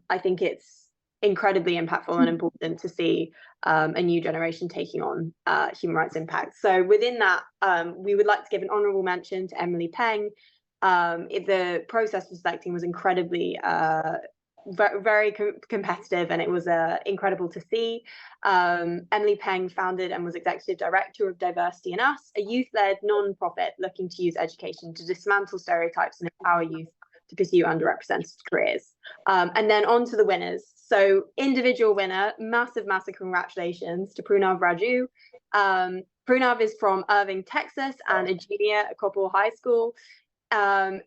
I think it's incredibly impactful and important to see a new generation taking on human rights impact. So within that, we would like to give an honourable mention to Emily Peng. The process for selecting was incredibly very competitive, and it was incredible to see. Emily Peng founded and was executive director of Diversity in Us, a youth-led non-profit looking to use education to dismantle stereotypes and empower youth to pursue underrepresented careers. And then on to the winners. So individual winner, massive congratulations to Pranav Raju. Pranav is from Irving, Texas, and a junior at Coppell High School.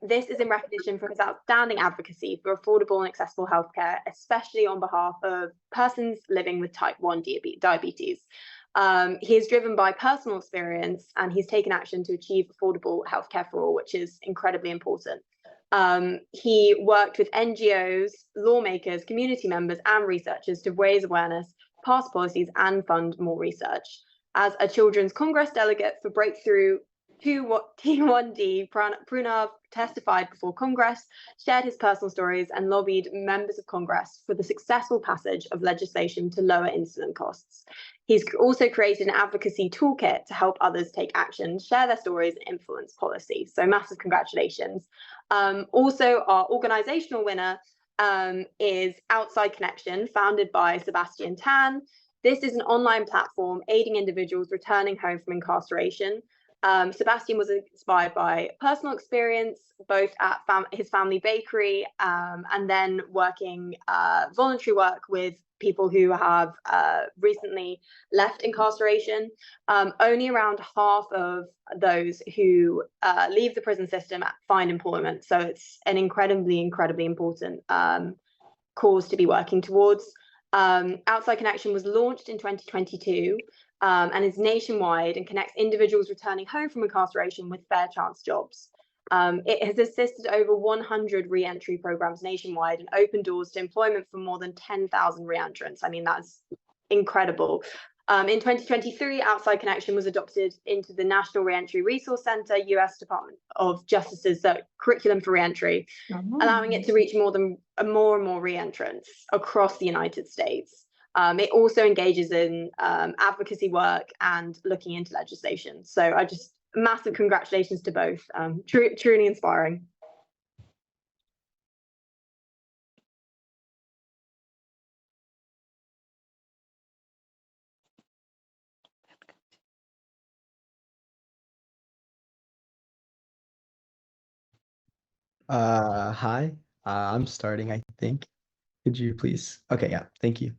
This is in recognition for his outstanding advocacy for affordable and accessible healthcare, especially on behalf of persons living with type 1 diabetes. He is driven by personal experience, and he's taken action to achieve affordable healthcare for all, which is incredibly important. He worked with NGOs, lawmakers, community members, and researchers to raise awareness, pass policies, and fund more research. As a Children's Congress delegate for Breakthrough T1D, Pranav testified before Congress, shared his personal stories, and lobbied members of Congress for the successful passage of legislation to lower insulin costs. He's also created an advocacy toolkit to help others take action, share their stories, and influence policy. So massive congratulations. Also, our organizational winner is Outside Connection, founded by Sebastian Tan. This is an online platform aiding individuals returning home from incarceration. Sebastian was inspired by personal experience, both at his family bakery and then working voluntary work with people who have recently left incarceration. Only around half of those who leave the prison system find employment. So it's an incredibly important cause to be working towards. Outside Connection was launched in 2022. And is nationwide and connects individuals returning home from incarceration with fair chance jobs. It has assisted over 100 re-entry programs nationwide and opened doors to employment for more than 10,000 re-entrants. I mean, that's incredible. In 2023, Outside Connection was adopted into the National Re-entry Resource Center, U.S. Department of Justice's curriculum for re-entry, allowing it to reach more and more re-entrants across the United States. It also engages in advocacy work and looking into legislation. So massive congratulations to both. Truly inspiring. Hi, I'm starting, I think. Could you please? Okay, yeah, thank you.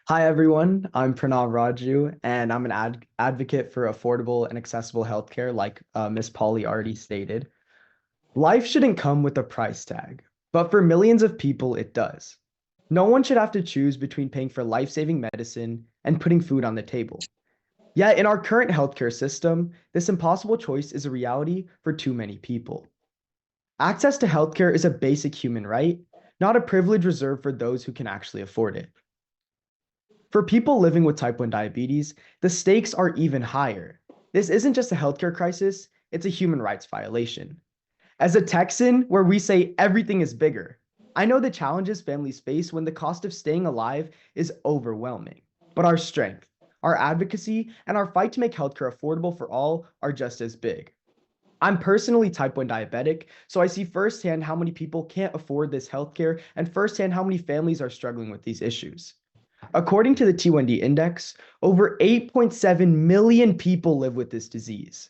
Hi, everyone. I'm Pranav Raju, and I'm an advocate for affordable and accessible healthcare, like Ms. Polly already stated. Life shouldn't come with a price tag, but for millions of people, it does. No one should have to choose between paying for life-saving medicine and putting food on the table. Yet, in our current healthcare system, this impossible choice is a reality for too many people. Access to healthcare is a basic human right, not a privilege reserved for those who can actually afford it. For people living with type 1 diabetes, the stakes are even higher. This isn't just a healthcare crisis, it's a human rights violation. As a Texan, where we say everything is bigger, I know the challenges families face when the cost of staying alive is overwhelming. But our strength, our advocacy, and our fight to make healthcare affordable for all are just as big. I'm personally type 1 diabetic, so I see firsthand how many people can't afford this healthcare and firsthand how many families are struggling with these issues. According to the T1D index, over 8.7 million people live with this disease.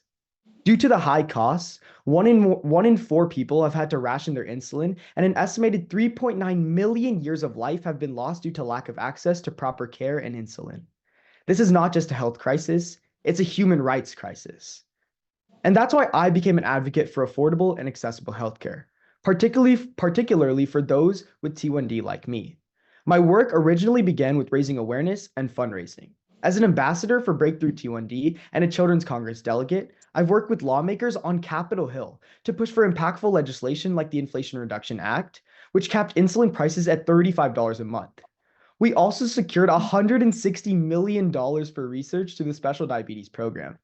Due to the high costs, one in four people have had to ration their insulin, and an estimated 3.9 million years of life have been lost due to lack of access to proper care and insulin. This is not just a health crisis, it's a human rights crisis. And that's why I became an advocate for affordable and accessible healthcare, particularly for those with T1D like me. My work originally began with raising awareness and fundraising. As an ambassador for Breakthrough T1D and a Children's Congress delegate, I've worked with lawmakers on Capitol Hill to push for impactful legislation like the Inflation Reduction Act, which capped insulin prices at $35 a month. We also secured $160 million for research to the Special Diabetes Program.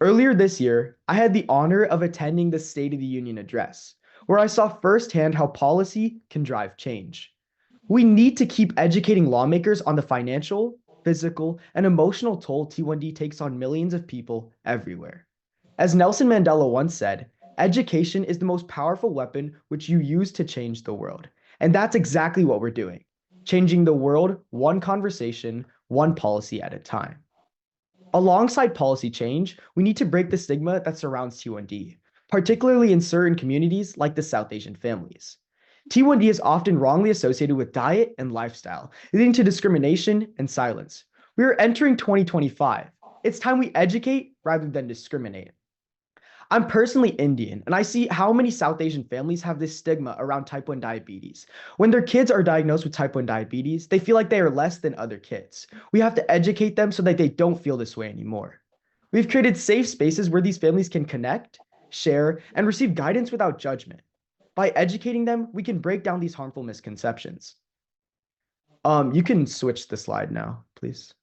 Earlier this year, I had the honor of attending the State of the Union address, where I saw firsthand how policy can drive change. We need to keep educating lawmakers on the financial, physical, and emotional toll T1D takes on millions of people everywhere. As Nelson Mandela once said, education is the most powerful weapon which you use to change the world. And that's exactly what we're doing, changing the world one conversation, one policy at a time. Alongside policy change, we need to break the stigma that surrounds T1D, particularly in certain communities like the South Asian families. T1D is often wrongly associated with diet and lifestyle, leading to discrimination and silence. We are entering 2025. It's time we educate rather than discriminate. I'm personally Indian, and I see how many South Asian families have this stigma around type 1 diabetes. When their kids are diagnosed with type 1 diabetes, they feel like they are less than other kids. We have to educate them so that they don't feel this way anymore. We've created safe spaces where these families can connect, share, and receive guidance without judgment. By educating them, we can break down these harmful misconceptions. You can switch the slide now, please.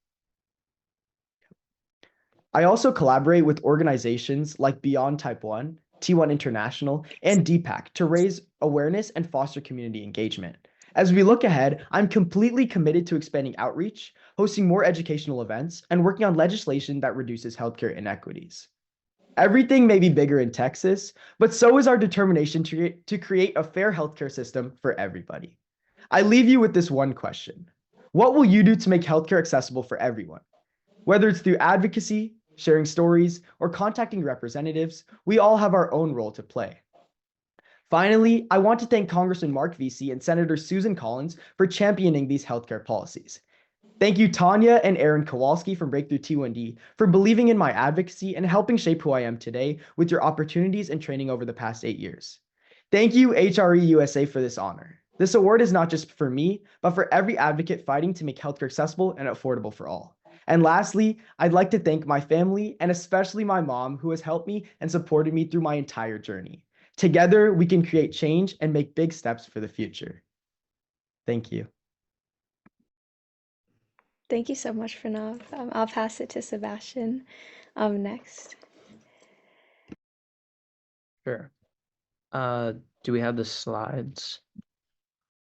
I also collaborate with organizations like Beyond Type 1, T1 International, and DPAC to raise awareness and foster community engagement. As we look ahead, I'm completely committed to expanding outreach, hosting more educational events, and working on legislation that reduces healthcare inequities. Everything may be bigger in Texas, but so is our determination to create a fair healthcare system for everybody. I leave you with this one question. What will you do to make healthcare accessible for everyone? Whether it's through advocacy, sharing stories, or contacting representatives, we all have our own role to play. Finally, I want to thank Congressman Mark Vesey and Senator Susan Collins for championing these healthcare policies. Thank you, Tanya and Aaron Kowalski from Breakthrough T1D for believing in my advocacy and helping shape who I am today with your opportunities and training over the past 8 years. Thank you, HRE USA, for this honor. This award is not just for me, but for every advocate fighting to make healthcare accessible and affordable for all. And lastly, I'd like to thank my family and especially my mom, who has helped me and supported me through my entire journey. Together, we can create change and make big steps for the future. Thank you. Thank you so much, Pranav. I'll pass it to Sebastian next. Sure. Do we have the slides?